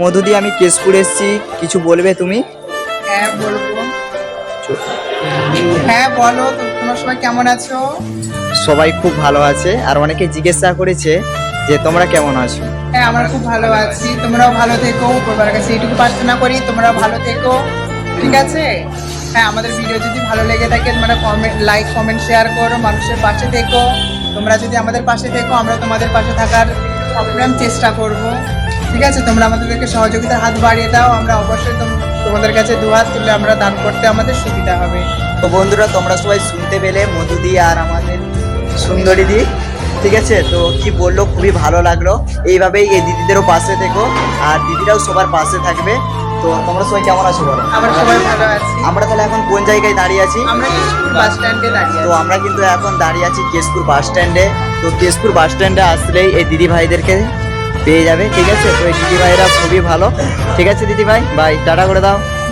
মধুদি, আমি কেশপুর এসেছি, কিছু বলবে তুমি? হ্যাঁ বলবো। হ্যাঁ বলো, তোমরা সবাই কেমন আছো? সবাই খুব ভালো আছে, আর অনেকে জিজ্ঞাসা করেছে যে তোমরা কেমন আছো। হ্যাঁ আমরা খুব ভালো আছি, তোমরাও ভালো থেকো। উপরওয়ালার কাছে এইটুকু প্রার্থনা করি তোমরাও ভালো থেকো, ঠিক আছে? হ্যাঁ, আমাদের ভিডিও যদি ভালো লেগে থাকে তোমরা লাইক কমেন্ট শেয়ার করো, মানুষের পাশে থেকো। তোমরা যদি আমাদের পাশে থেকো, আমরা তোমাদের পাশে থাকার সবরকম চেষ্টা করব, ঠিক আছে? তোমরা আমাদেরকে সহযোগিতার হাত বাড়িয়ে দাও, আমরা অবশ্যই তোমাদের কাছে দুহাত তুলে আমরা দান করতে আমাদের সুবিধা হবে। তো বন্ধুরা, তোমরা সবাই শুনতে পেলে মধুদি আর আমাদের সুন্দরী দি, ঠিক আছে? তো কি বললো, খুবই ভালো লাগলো। এইভাবেই এই দিদিদেরও পাশে থেকো, আর দিদিরাও সবার পাশে থাকবে। তো তোমরা সবাই কেমন আছো বলো? আমরা সবাই ভালো আছি। আমরা তাহলে এখন কোন জায়গায় দাঁড়িয়ে আছি? আমরা কেশপুর বাস স্ট্যান্ডে দাঁড়িয়ে তো আছি। আমরা কিন্তু এখন দাঁড়িয়ে আছি কেশপুর বাস স্ট্যান্ডে। তো কেশপুর বাস স্ট্যান্ডে আসলেই এই দিদি ভাইদেরকে পেয়ে যাবে, ঠিক আছে? তো এই দিদি ভাইরা খুবই ভালো, ঠিক আছে? দিদি ভাই বাই, টাটা করে দাও।